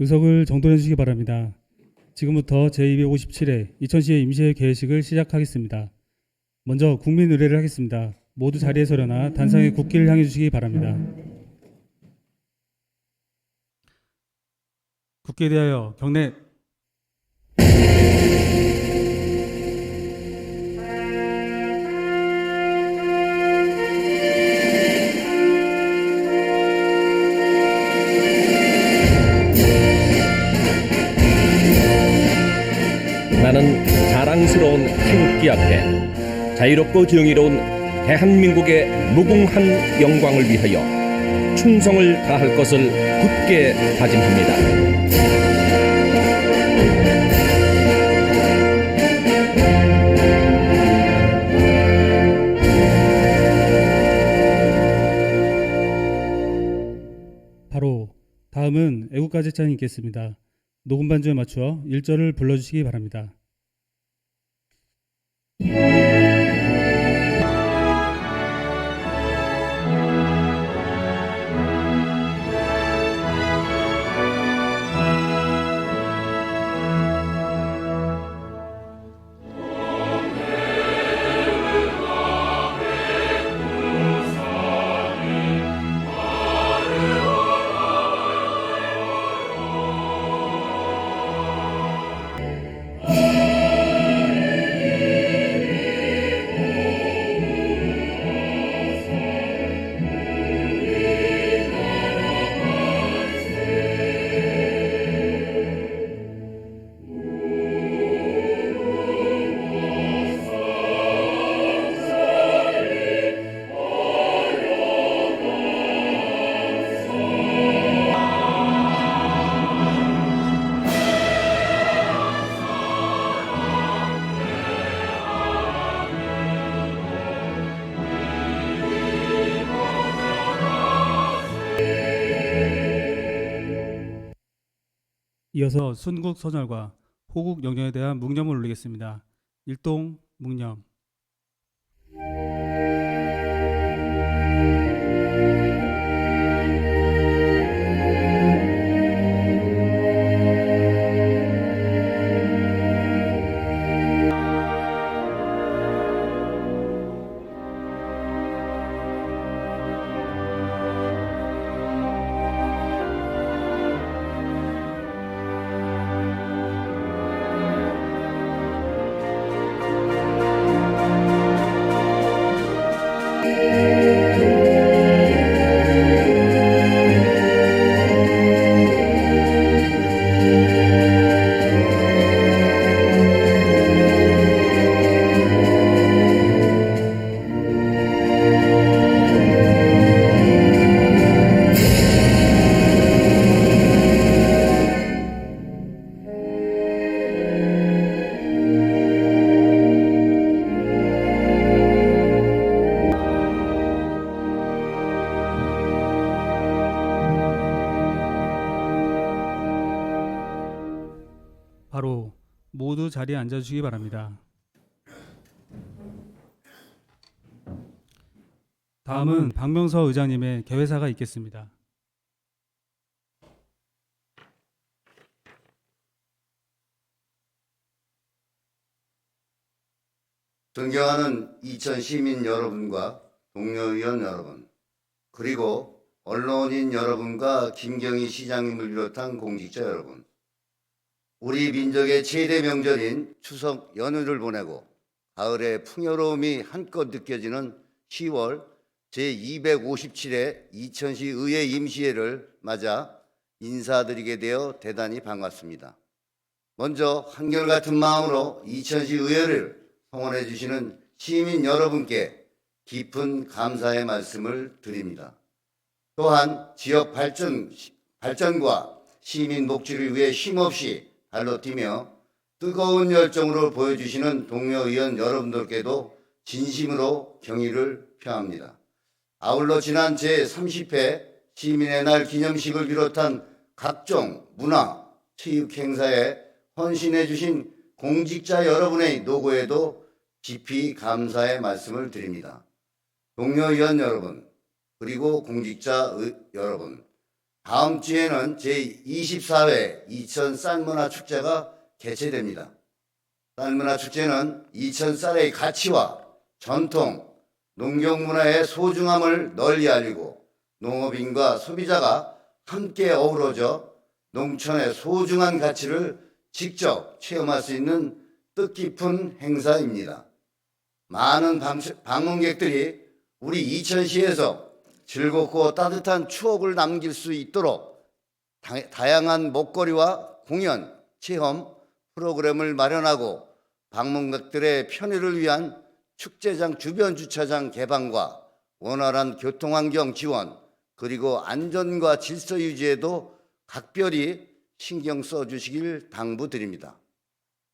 의석을 정돈해 주시기 바랍니다. 지금부터 제257회 이천시의 임시회 개회식을 시작하겠습니다. 먼저 국민 의례를 하겠습니다. 모두 자리에서 일어나 단상의 국기를 향해 주시기 바랍니다. 국기에 대하여 경례. 나는 자랑스러운 태극기 앞에 자유롭고 정의로운 대한민국의 무궁한 영광을 위하여 충성을 다할 것을 굳게 다짐합니다. 바로 다음은 애국가제찬이 있겠습니다. 녹음 반주에 맞추어 1절을 불러주시기 바랍니다. 이어서 순국 선열과 호국 영령에 대한 묵념을 올리겠습니다. 일동 묵념. 바로 모두 자리에 앉아주시기 바랍니다. 다음은 박명서 의장님의 개회사가 있겠습니다. 존경하는 이천 시민 여러분과 동료 의원 여러분, 그리고 언론인 여러분과 김경희 시장님을 비롯한 공직자 여러분, 우리 민족의 최대 명절인 추석 연휴를 보내고 가을의 풍요로움이 한껏 느껴지는 10월 제257회 이천시 의회 임시회를 맞아 인사드리게 되어 대단히 반갑습니다. 먼저 한결같은 마음으로 이천시 의회를 성원해 주시는 시민 여러분께 깊은 감사의 말씀을 드립니다. 또한 지역 발전과 시민 복지를 위해 쉼없이 발로 뛰며 뜨거운 열정으로 보여주시는 동료 의원 여러분들께도 진심으로 경의를 표합니다. 아울러 지난 제30회 시민의 날 기념식을 비롯한 각종 문화, 체육 행사에 헌신해 주신 공직자 여러분의 노고에도 깊이 감사의 말씀을 드립니다. 동료 의원 여러분, 그리고 공직자 여러분, 다음 주에는 제24회 이천 쌀문화 축제가 개최됩니다. 쌀문화 축제는 이천 쌀의 가치와 전통, 농경문화의 소중함을 널리 알리고 농업인과 소비자가 함께 어우러져 농촌의 소중한 가치를 직접 체험할 수 있는 뜻깊은 행사입니다. 많은 방문객들이 우리 이천시에서 즐겁고 따뜻한 추억을 남길 수 있도록 다양한 먹거리와 공연, 체험, 프로그램을 마련하고 방문객들의 편의를 위한 축제장 주변 주차장 개방과 원활한 교통환경 지원, 그리고 안전과 질서 유지에도 각별히 신경 써주시길 당부드립니다.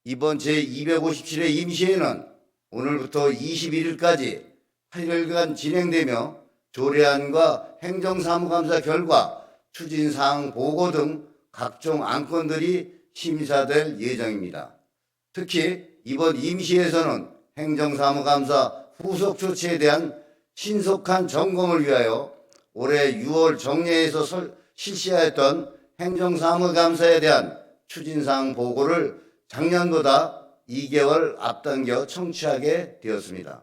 이번 제257회 임시회는 오늘부터 21일까지 8일간 진행되며 조례안과 행정사무감사 결과, 추진사항 보고 등 각종 안건들이 심사될 예정입니다. 특히 이번 임시회에서는 행정사무감사 후속 조치에 대한 신속한 점검을 위하여 올해 6월 정례에서 실시하였던 행정사무감사에 대한 추진사항 보고를 작년보다 2개월 앞당겨 청취하게 되었습니다.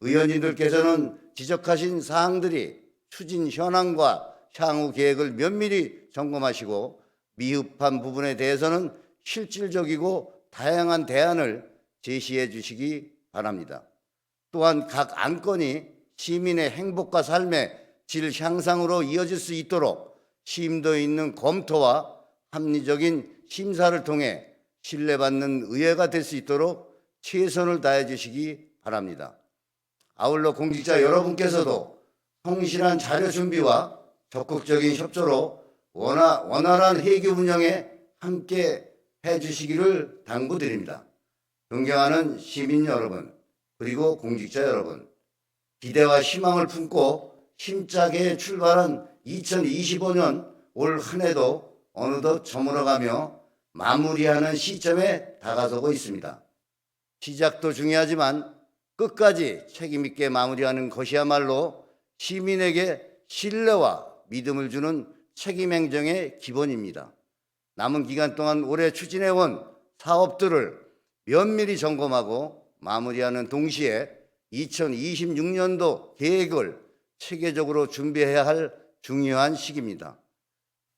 의원님들께서는 지적하신 사항들이 추진 현황과 향후 계획을 면밀히 점검하시고 미흡한 부분에 대해서는 실질적이고 다양한 대안을 제시해 주시기 바랍니다. 또한 각 안건이 시민의 행복과 삶의 질 향상으로 이어질 수 있도록 심도 있는 검토와 합리적인 심사를 통해 신뢰받는 의회가 될 수 있도록 최선을 다해 주시기 바랍니다. 아울러 공직자 여러분께서도 성실한 자료 준비와 적극적인 협조로 원활한 회계 운영에 함께 해주시기를 당부드립니다. 존경하는 시민 여러분, 그리고 공직자 여러분, 기대와 희망을 품고 힘차게 출발한 2025년 올 한 해도 어느덧 저물어가며 마무리하는 시점에 다가서고 있습니다. 시작도 중요하지만 끝까지 책임있게 마무리하는 것이야말로 시민에게 신뢰와 믿음을 주는 책임행정의 기본입니다. 남은 기간 동안 올해 추진해온 사업들을 면밀히 점검하고 마무리하는 동시에 2026년도 계획을 체계적으로 준비해야 할 중요한 시기입니다.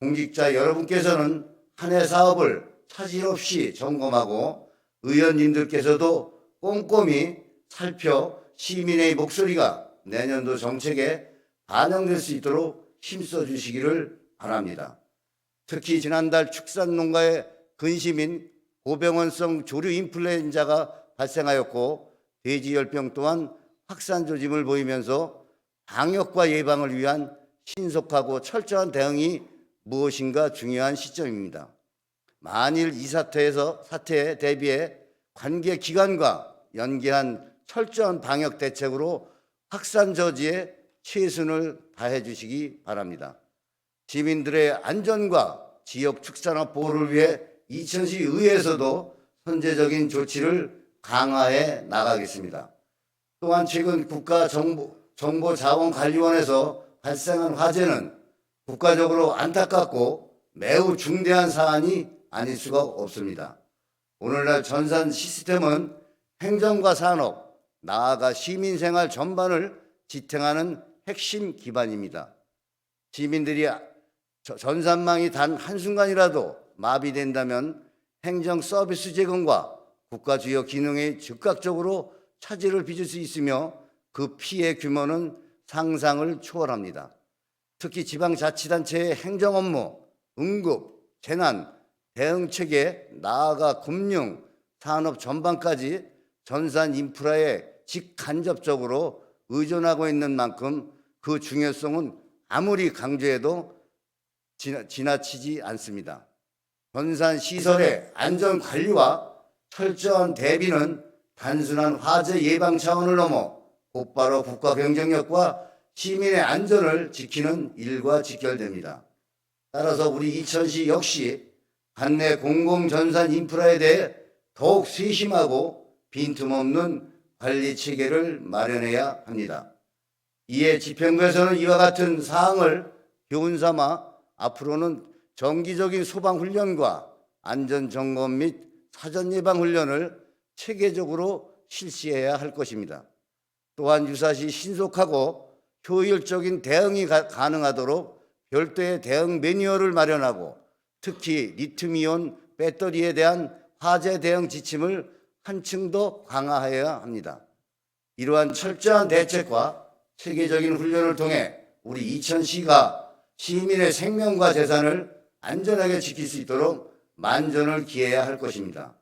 공직자 여러분께서는 한 해 사업을 차질 없이 점검하고 의원님들께서도 꼼꼼히 살펴 시민의 목소리가 내년도 정책에 반영될 수 있도록 힘써 주시기를 바랍니다. 특히 지난달 축산농가의 근심인 고병원성 조류 인플루엔자가 발생하였고 돼지열병 또한 확산 조짐을 보이면서 방역과 예방을 위한 신속하고 철저한 대응이 무엇인가 중요한 시점입니다. 만일 이 사태에 대비해 관계 기관과 연계한 철저한 방역 대책으로 확산 저지에 최선을 다해 주시기 바랍니다. 시민들의 안전과 지역 축산업 보호를 위해 이천시 의회에서도 선제적인 조치를 강화해 나가겠습니다. 또한 최근 국가정보자원관리원에서 발생한 화재는 국가적으로 안타깝고 매우 중대한 사안이 아닐 수가 없습니다. 오늘날 전산 시스템은 행정과 산업, 나아가 시민생활 전반을 지탱하는 핵심 기반입니다. 시민들이 전산망이 단 한순간이라도 마비된다면 행정 서비스 제공과 국가 주요 기능에 즉각적으로 차질을 빚을 수 있으며 그 피해 규모는 상상을 초월합니다. 특히 지방자치단체의 행정 업무, 응급, 재난, 대응 체계, 나아가 금융, 산업 전반까지 전산 인프라에 직간접적으로 의존하고 있는 만큼 그 중요성은 아무리 강조해도 지나치지 않습니다. 전산 시설의 안전 관리와 철저한 대비는 단순한 화재 예방 차원을 넘어 곧바로 국가 경쟁력과 시민의 안전을 지키는 일과 직결됩니다. 따라서 우리 이천시 역시 관내 공공전산 인프라에 대해 더욱 세심하고 빈틈없는 관리 체계를 마련해야 합니다. 이에 집행부에서는 이와 같은 사항을 교훈 삼아 앞으로는 정기적인 소방훈련과 안전점검 및 사전예방훈련을 체계적으로 실시해야 할 것입니다. 또한 유사시 신속하고 효율적인 대응이 가능하도록 별도의 대응 매뉴얼을 마련하고 특히 리튬이온 배터리에 대한 화재 대응 지침을 한층 더 강화해야 합니다. 이러한 철저한 대책과 체계적인 훈련을 통해 우리 이천시가 시민의 생명과 재산을 안전하게 지킬 수 있도록 만전을 기해야 할 것입니다.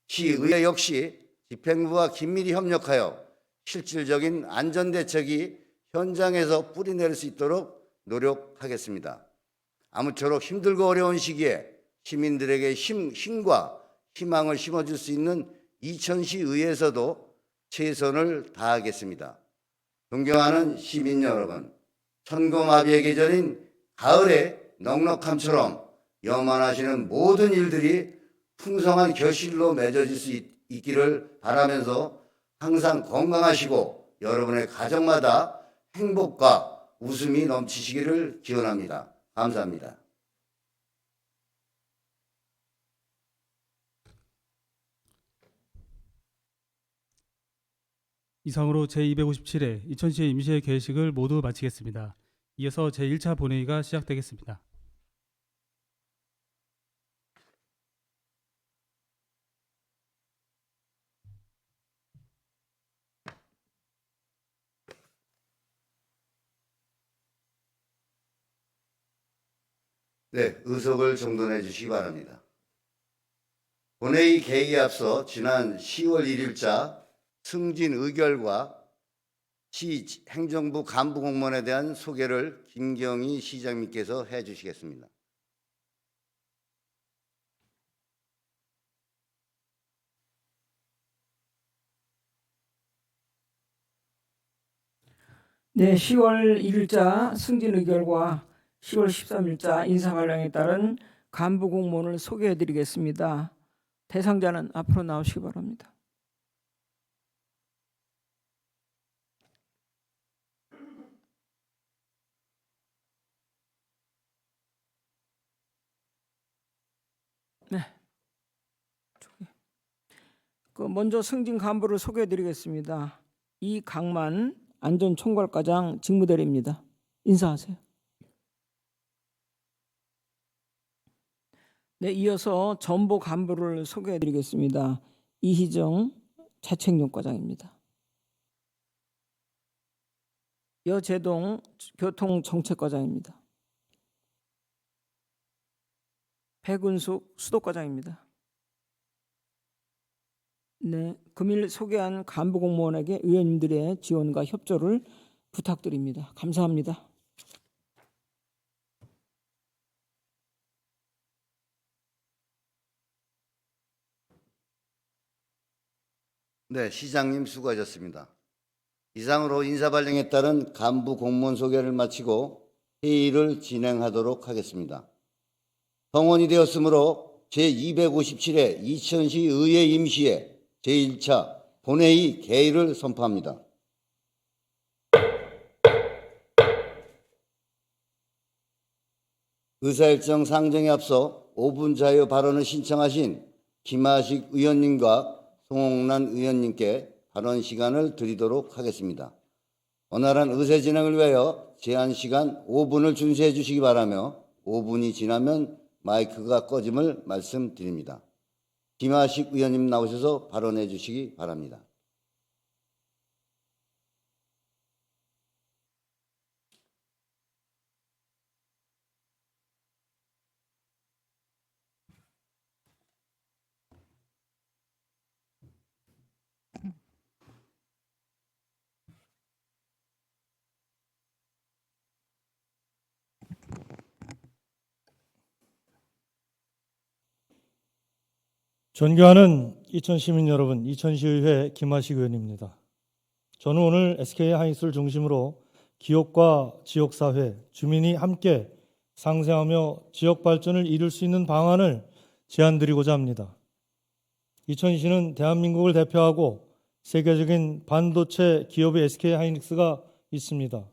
시의회 역시 집행부와 긴밀히 협력하여 실질적인 안전대책이 현장에서 뿌리내릴 수 있도록 노력하겠습니다. 아무쪼록 힘들고 어려운 시기에 시민들에게 힘과 희망을 심어줄 수 있는 이천시의회에서도 최선을 다하겠습니다. 존경하는 시민 여러분, 천고마비의 계절인 가을의 넉넉함처럼 염원하시는 모든 일들이 풍성한 결실로 맺어질 수 있기를 바라면서 항상 건강하시고 여러분의 가정마다 행복과 웃음이 넘치시기를 기원합니다. 감사합니다. 이상으로 제257회 이천시의 임시회 개회식을 모두 마치겠습니다. 이어서 제1차 본회의가 시작되겠습니다. 네, 의석을 정돈해 주시기 바랍니다. 본회의 개의에 앞서 지난 10월 1일자 승진 의결과 시 행정부 간부 공무원에 대한 소개를 김경희 시장님께서 해 주시겠습니다. 네, 10월 1일자 승진 의결과 10월 13일자 인사관령에 따른 간부 공무원을 소개해 드리겠습니다. 대상자는 앞으로 나오시기 바랍니다. 네. 먼저 승진 간부를 소개해 드리겠습니다. 이강만 안전총괄과장 직무대리입니다. 인사하세요. 네, 이어서 전보 간부를 소개해 드리겠습니다. 이희정 자책용과장입니다. 여재동 교통정책과장입니다. 백은숙 수도과장입니다. 네, 금일 소개한 간부 공무원에게 의원님들의 지원과 협조를 부탁드립니다. 감사합니다. 네, 시장님 수고하셨습니다. 이상으로 인사발령에 따른 간부 공무원 소개를 마치고 회의를 진행하도록 하겠습니다. 성원이 되었으므로 제257회 이천시 의회 임시회 제1차 본회의 개의를 선포합니다. 의사일정 상정에 앞서 5분 자유 발언을 신청하신 김하식 의원님과 송홍란 의원님께 발언 시간을 드리도록 하겠습니다. 원활한 의회 진행을 위하여 제한 시간 5분을 준수해 주시기 바라며 5분이 지나면 마이크가 꺼짐을 말씀드립니다. 김하식 의원님 나오셔서 발언해 주시기 바랍니다. 존경하는 이천 시민 여러분, 이천시의회 김하식 의원입니다. 저는 오늘 SK하이닉스를 중심으로 기업과 지역사회, 주민이 함께 상생하며 지역 발전을 이룰 수 있는 방안을 제안드리고자 합니다. 이천시는 대한민국을 대표하고 세계적인 반도체 기업의 SK하이닉스가 있습니다.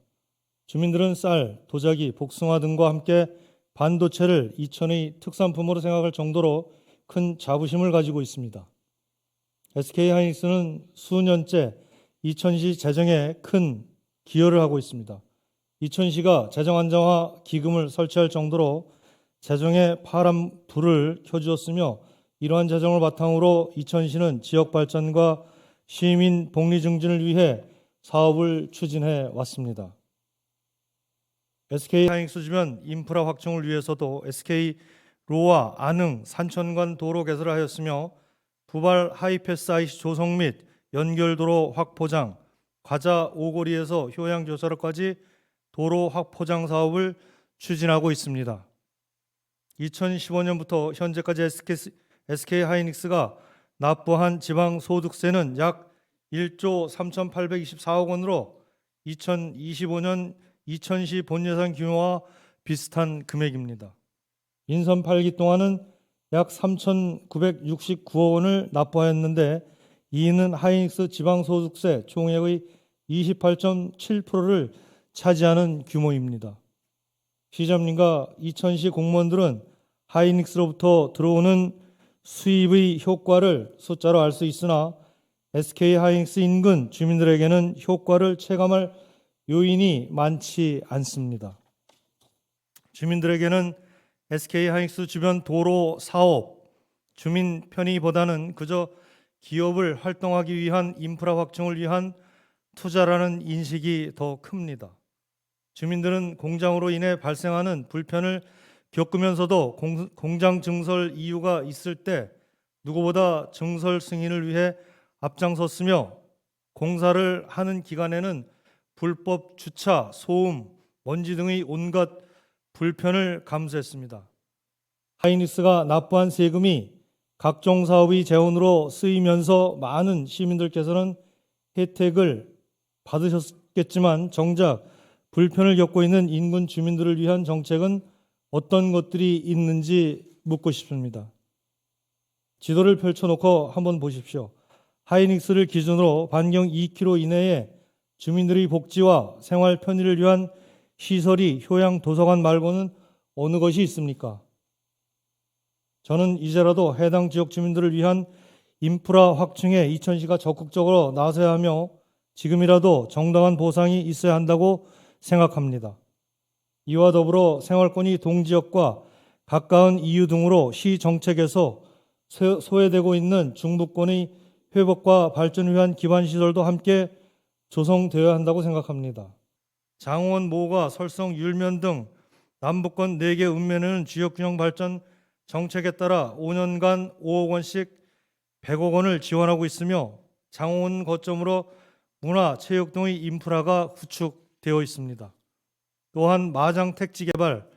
주민들은 쌀, 도자기, 복숭아 등과 함께 반도체를 이천의 특산품으로 생각할 정도로 큰 자부심을 가지고 있습니다. SK하이닉스는 수년째 이천시 재정에 큰 기여를 하고 있습니다. 이천시가 재정 안정화 기금을 설치할 정도로 재정에 파란 불을 켜주었으며, 이러한 재정을 바탕으로 이천시는 지역 발전과 시민 복리 증진을 위해 사업을 추진해 왔습니다. SK하이닉스 주변 인프라 확충을 위해서도 SK로와 안흥, 산천간 도로 개설을 하였으며, 부발 하이패스 IC 조성 및 연결도로 확포장, 과자 오거리에서 효양교차로까지 도로 확포장 사업을 추진하고 있습니다. 2015년부터 현재까지 SK하이닉스가 납부한 지방소득세는 약 1조 3,824억 원으로 2025년 이천시 본예산 규모와 비슷한 금액입니다. 인선 8기 동안은 약 3,969억 원을 납부하였는데, 이는 하이닉스 지방소득세 총액의 28.7%를 차지하는 규모입니다. 시장님과 이천시 공무원들은 하이닉스로부터 들어오는 수입의 효과를 숫자로 알 수 있으나 SK하이닉스 인근 주민들에게는 효과를 체감할 요인이 많지 않습니다. 주민들에게는 SK하이닉스 주변 도로 사업, 주민 편의보다는 그저 기업을 활동하기 위한 인프라 확충을 위한 투자라는 인식이 더 큽니다. 주민들은 공장으로 인해 발생하는 불편을 겪으면서도 공장 증설 이유가 있을 때 누구보다 증설 승인을 위해 앞장섰으며, 공사를 하는 기간에는 불법 주차, 소음, 먼지 등의 온갖 불편을 감수했습니다. 하이닉스가 납부한 세금이 각종 사업의 재원으로 쓰이면서 많은 시민들께서는 혜택을 받으셨겠지만, 정작 불편을 겪고 있는 인근 주민들을 위한 정책은 어떤 것들이 있는지 묻고 싶습니다. 지도를 펼쳐놓고 한번 보십시오. 하이닉스를 기준으로 반경 2km 이내에 주민들의 복지와 생활 편의를 위한 시설이 효양 도서관 말고는 어느 것이 있습니까? 저는 이제라도 해당 지역 주민들을 위한 인프라 확충에 이천시가 적극적으로 나서야 하며, 지금이라도 정당한 보상이 있어야 한다고 생각합니다. 이와 더불어 생활권이 동지역과 가까운 이유 등으로 시 정책에서 소외되고 있는 중부권의 회복과 발전을 위한 기반 시설도 함께 조성되어야 한다고 생각합니다. 장원, 모가, 설성, 율면 등 남북권 4개 읍면에는 지역균형 발전 정책에 따라 5년간 5억 원씩 100억 원을 지원하고 있으며, 장원 거점으로 문화, 체육 등의 인프라가 구축되어 있습니다. 또한 마장 택지 개발,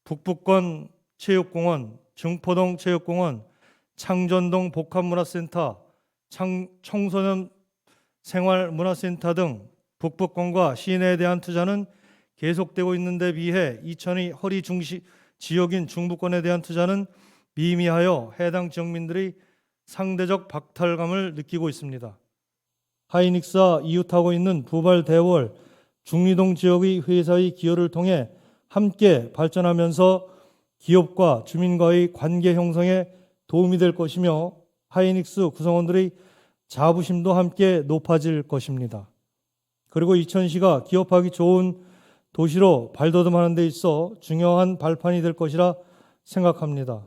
북부권 체육공원, 증포동 체육공원, 창전동 복합문화센터, 청소년 생활문화센터 등 북부권과 시내에 대한 투자는 계속되고 있는 데 비해 이천의 허리 중시 지역인 중부권에 대한 투자는 미미하여 해당 지역민들의 상대적 박탈감을 느끼고 있습니다. 하이닉스와 이웃하고 있는 부발, 대월, 중리동 지역의 회사의 기여를 통해 함께 발전하면서 기업과 주민과의 관계 형성에 도움이 될 것이며, 하이닉스 구성원들의 자부심도 함께 높아질 것입니다. 그리고 이천시가 기업하기 좋은 도시로 발돋움하는 데 있어 중요한 발판이 될 것이라 생각합니다.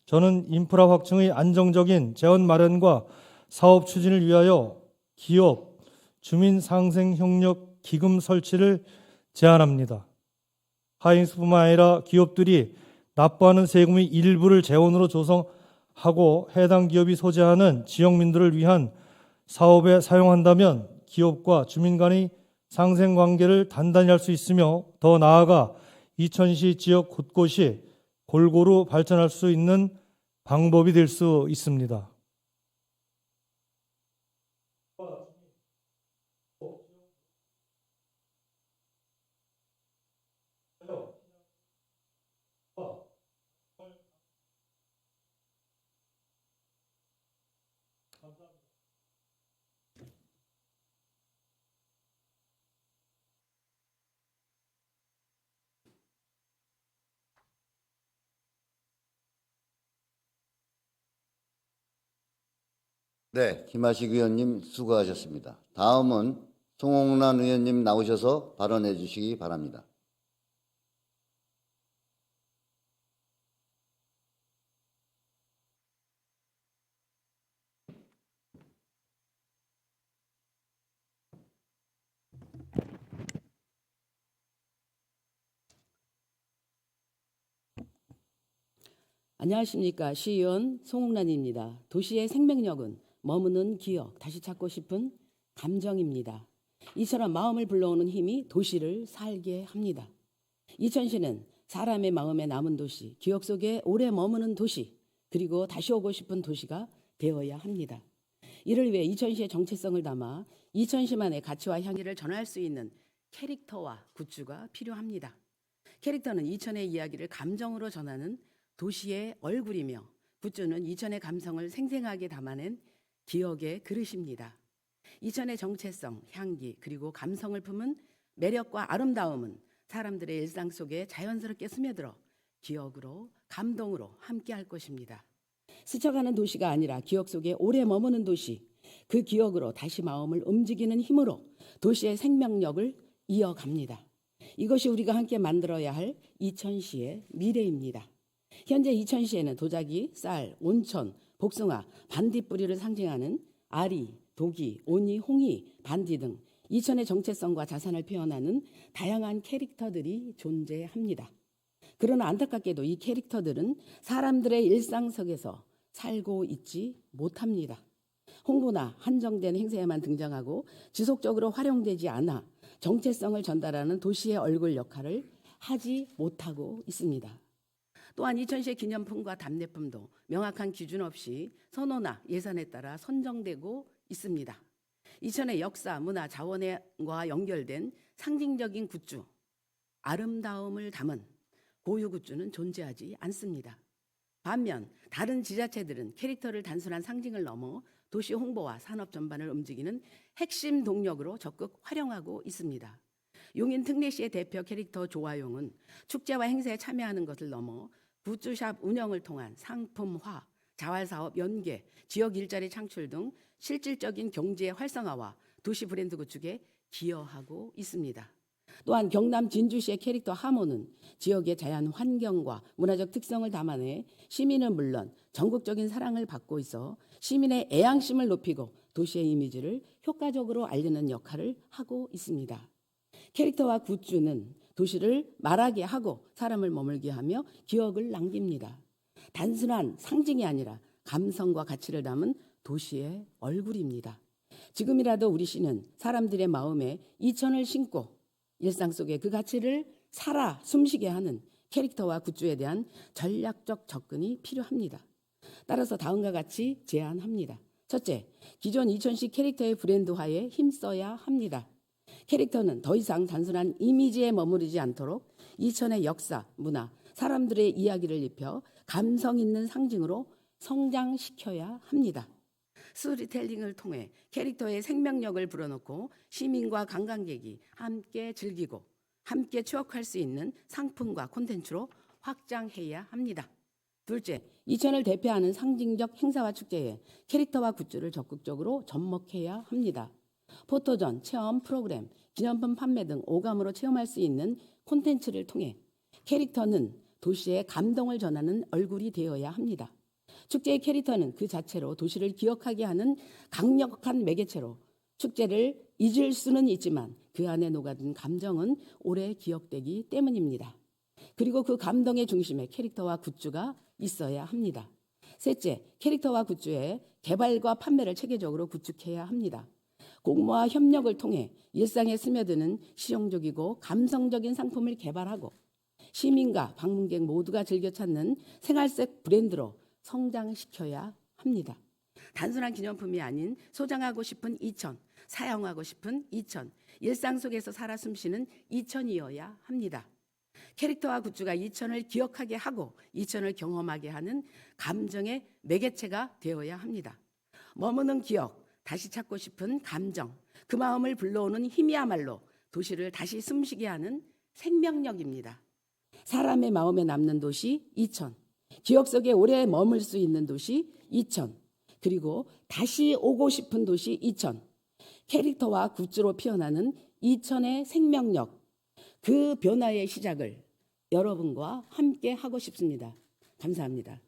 저는 인프라 확충의 안정적인 재원 마련과 사업 추진을 위하여 기업, 주민 상생 협력 기금 설치를 제안합니다. 하이닉스뿐만 아니라 기업들이 납부하는 세금의 일부를 재원으로 조성하고 해당 기업이 소재하는 지역민들을 위한 사업에 사용한다면 기업과 주민 간의 상생관계를 단단히 할 수 있으며, 더 나아가 이천시 지역 곳곳이 골고루 발전할 수 있는 방법이 될 수 있습니다. 네, 김하식 의원님 수고하셨습니다. 다음은 송홍란 의원님 나오셔서 발언해 주시기 바랍니다. 안녕하십니까. 시의원 송홍란입니다. 도시의 생명력은 머무는 기억, 다시 찾고 싶은 감정입니다. 이처럼 마음을 불러오는 힘이 도시를 살게 합니다. 이천시는 사람의 마음에 남은 도시, 기억 속에 오래 머무는 도시, 그리고 다시 오고 싶은 도시가 되어야 합니다. 이를 위해 이천시의 정체성을 담아 이천시만의 가치와 향기를 전할 수 있는 캐릭터와 굿즈가 필요합니다. 캐릭터는 이천의 이야기를 감정으로 전하는 도시의 얼굴이며 굿즈는 이천의 감성을 생생하게 담아낸 기억의 그릇입니다. 이천의 정체성, 향기, 그리고 감성을 품은 매력과 아름다움은 사람들의 일상 속에 자연스럽게 스며들어 기억으로, 감동으로 함께할 것입니다. 스쳐가는 도시가 아니라 기억 속에 오래 머무는 도시, 그 기억으로 다시 마음을 움직이는 힘으로 도시의 생명력을 이어갑니다. 이것이 우리가 함께 만들어야 할 이천시의 미래입니다. 현재 이천시에는 도자기, 쌀, 온천, 복숭아, 반딧불이를 상징하는 아리, 도기, 오니, 홍이, 반디 등 이천의 정체성과 자산을 표현하는 다양한 캐릭터들이 존재합니다. 그러나 안타깝게도 이 캐릭터들은 사람들의 일상 속에서 살고 있지 못합니다. 홍보나 한정된 행사에만 등장하고 지속적으로 활용되지 않아 정체성을 전달하는 도시의 얼굴 역할을 하지 못하고 있습니다. 또한 이천시의 기념품과 답례품도 명확한 기준 없이 선호나 예산에 따라 선정되고 있습니다. 이천의 역사, 문화, 자원과 연결된 상징적인 굿즈, 아름다움을 담은 고유 굿즈는 존재하지 않습니다. 반면 다른 지자체들은 캐릭터를 단순한 상징을 넘어 도시 홍보와 산업 전반을 움직이는 핵심 동력으로 적극 활용하고 있습니다. 용인 특례시의 대표 캐릭터 조화용은 축제와 행사에 참여하는 것을 넘어 굿즈샵 운영을 통한 상품화, 자활사업 연계, 지역 일자리 창출 등 실질적인 경제 활성화와 도시 브랜드 구축에 기여하고 있습니다. 또한 경남 진주시의 캐릭터 하모는 지역의 자연 환경과 문화적 특성을 담아내 시민은 물론 전국적인 사랑을 받고 있어 시민의 애양심을 높이고 도시의 이미지를 효과적으로 알리는 역할을 하고 있습니다. 캐릭터와 굿즈는 도시를 말하게 하고 사람을 머물게 하며 기억을 남깁니다. 단순한 상징이 아니라 감성과 가치를 담은 도시의 얼굴입니다. 지금이라도 우리 시는 사람들의 마음에 이천을 심고 일상 속에 그 가치를 살아 숨쉬게 하는 캐릭터와 굿즈에 대한 전략적 접근이 필요합니다. 따라서 다음과 같이 제안합니다. 첫째, 기존 이천시 캐릭터의 브랜드화에 힘써야 합니다. 캐릭터는 더 이상 단순한 이미지에 머무르지 않도록 이천의 역사, 문화, 사람들의 이야기를 입혀 감성 있는 상징으로 성장시켜야 합니다. 스토리텔링을 통해 캐릭터의 생명력을 불어넣고 시민과 관광객이 함께 즐기고 함께 추억할 수 있는 상품과 콘텐츠로 확장해야 합니다. 둘째, 이천을 대표하는 상징적 행사와 축제에 캐릭터와 굿즈를 적극적으로 접목해야 합니다. 포토전, 체험 프로그램, 기념품 판매 등 오감으로 체험할 수 있는 콘텐츠를 통해 캐릭터는 도시의 감동을 전하는 얼굴이 되어야 합니다. 축제의 캐릭터는 그 자체로 도시를 기억하게 하는 강력한 매개체로 축제를 잊을 수는 있지만 그 안에 녹아든 감정은 오래 기억되기 때문입니다. 그리고 그 감동의 중심에 캐릭터와 굿즈가 있어야 합니다. 셋째, 캐릭터와 굿즈의 개발과 판매를 체계적으로 구축해야 합니다. 공모와 협력을 통해 일상에 스며드는 실용적이고 감성적인 상품을 개발하고 시민과 방문객 모두가 즐겨 찾는 생활색 브랜드로 성장시켜야 합니다. 단순한 기념품이 아닌 소장하고 싶은 이천, 사용하고 싶은 이천, 일상 속에서 살아 숨쉬는 이천이어야 합니다. 캐릭터와 굿즈가 이천을 기억하게 하고 이천을 경험하게 하는 감정의 매개체가 되어야 합니다. 머무는 기억, 다시 찾고 싶은 감정, 그 마음을 불러오는 힘이야말로 도시를 다시 숨쉬게 하는 생명력입니다. 사람의 마음에 남는 도시 이천, 기억 속에 오래 머물 수 있는 도시 이천, 그리고 다시 오고 싶은 도시 이천, 캐릭터와 굿즈로 피어나는 이천의 생명력, 그 변화의 시작을 여러분과 함께 하고 싶습니다. 감사합니다.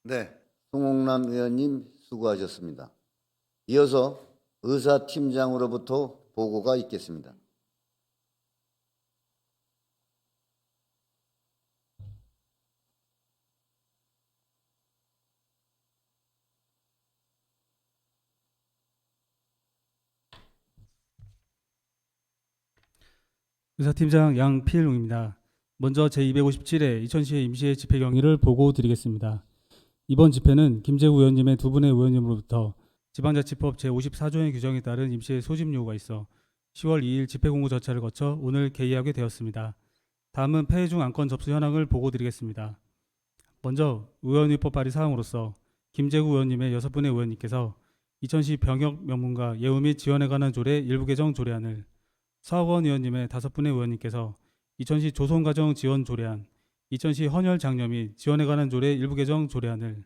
네, 송홍란 의원님 수고하셨습니다. 이어서 의사팀장으로부터 보고가 있겠습니다. 의사팀장 양필웅입니다. 먼저 제257회 이천시의 임시회 집회 경위를 보고 드리겠습니다. 이번 집회는 김재우 의원님의 두 분의 의원님으로부터 지방자치법 제54조의 규정에 따른 임시회 소집 요구가 있어 10월 2일 집회 공고 절차를 거쳐 오늘 개의하게 되었습니다. 다음은 폐회 중 안건 접수 현황을 보고 드리겠습니다. 먼저 의원위법 발의 사항으로서 김재우 의원님의 6분의 의원님께서 이천시 병역 명문과 예우 및 지원에 관한 조례 일부 개정 조례안을, 서학원 의원님의 5분의 의원님께서 이천시 조선가정 지원 조례안, 이천시 헌혈 장려 및 지원에 관한 조례 일부 개정 조례안을,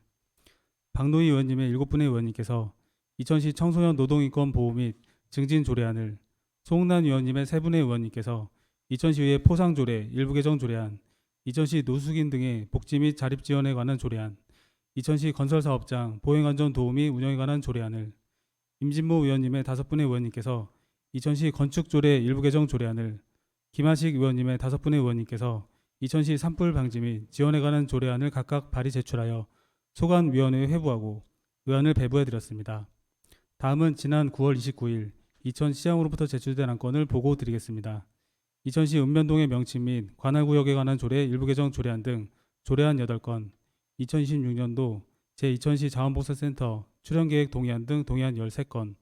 박노희 의원님의 7분의 의원님께서 이천시 청소년 노동인권 보호 및 증진 조례안을, 송홍란 의원님의 3분의 의원님께서 이천시의회 포상 조례 일부 개정 조례안, 이천시 노숙인 등의 복지 및 자립 지원에 관한 조례안, 이천시 건설사업장 보행안전 도우 및 운영에 관한 조례안을, 임진모 의원님의 5분의 의원님께서 이천시 건축조례 일부 개정 조례안을, 김하식 의원님의 5분의 의원님께서 이천시 산불 방지 및 지원에 관한 조례안을 각각 발의 제출하여 소관위원회에 회부하고 의안을 배부해드렸습니다. 다음은 지난 9월 29일 이천시장으로부터 제출된 안건을 보고 드리겠습니다. 이천시 읍면동의 명칭 및 관할구역에 관한 조례 일부 개정 조례안 등 조례안 8건, 2026년도 제2000시 자원봉사센터 출연계획 동의안 등 동의안 13건,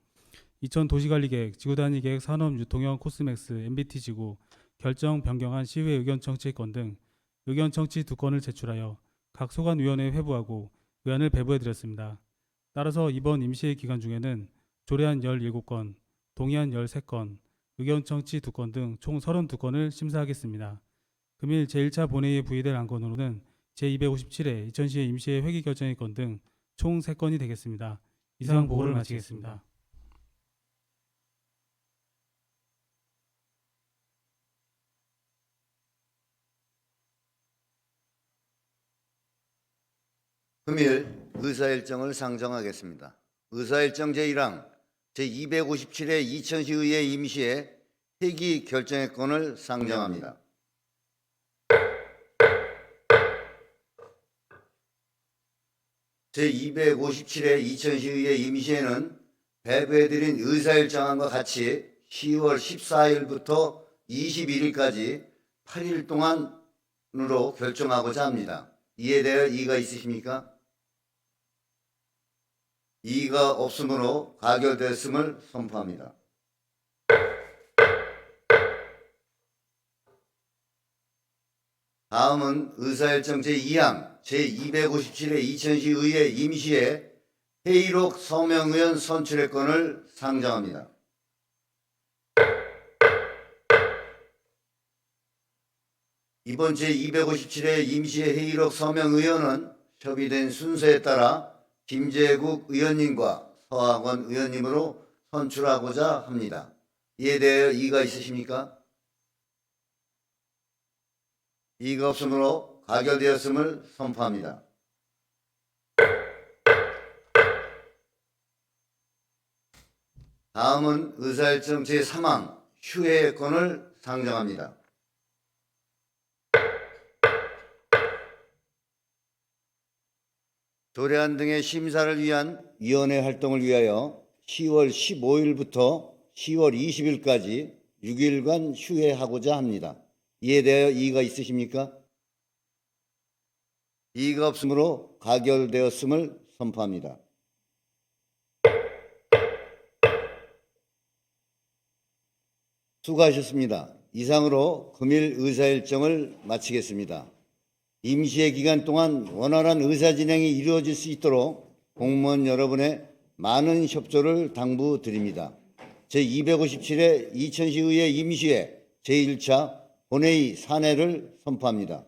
이천 도시관리계획, 지구단위계획 산업유통형 코스맥스 MBT지구 결정 변경안 시의회 의견 청취 건 등 의견 청취 2건을 제출하여 각 소관위원회에 회부하고 의안을 배부해드렸습니다. 따라서 이번 임시회 기간 중에는 조례안 17건, 동의안 13건, 의견 청취 2건 등 총 32건을 심사하겠습니다. 금일 제1차 본회의에 부의될 안건으로는 제257회 이천시의 임시회 회기 결정의 건 등 총 3건이 되겠습니다. 이상 보고를 마치겠습니다. 금일 의사일정을 상정하겠습니다. 의사일정 제1항 제257회 이천시의회 임시회 회기 결정의 건을 상정합니다. 제257회 이천시의회 임시회는 배부해드린 의사일정안과 같이 10월 14일부터 21일까지 8일 동안으로 결정하고자 합니다. 이에 대해 이의가 있으십니까? 이의가 없으므로 가결되었음을 선포합니다. 다음은 의사일정 제2항 제257회 이천시의회 임시회 회의록 서명의원 선출의 건을 상정합니다. 이번 제257회 임시회 회의록 서명의원은 협의된 순서에 따라 김재국 의원님과 서학원 의원님으로 선출하고자 합니다. 이에 대하여 이의가 있으십니까? 이의가 없으므로 가결되었음을 선포합니다. 다음은 의사일정 제3항 휴회의 건을 상정합니다. 조례안 등의 심사를 위한 위원회 활동을 위하여 10월 15일부터 10월 20일까지 6일간 휴회하고자 합니다. 이에 대하여 이의가 있으십니까? 이의가 없으므로 가결되었음을 선포합니다. 수고하셨습니다. 이상으로 금일 의사일정을 마치겠습니다. 임시회 기간 동안 원활한 의사 진행이 이루어질 수 있도록 공무원 여러분의 많은 협조를 당부드립니다. 제257회 이천시의회 임시회 제1차 본회의 산회를 선포합니다.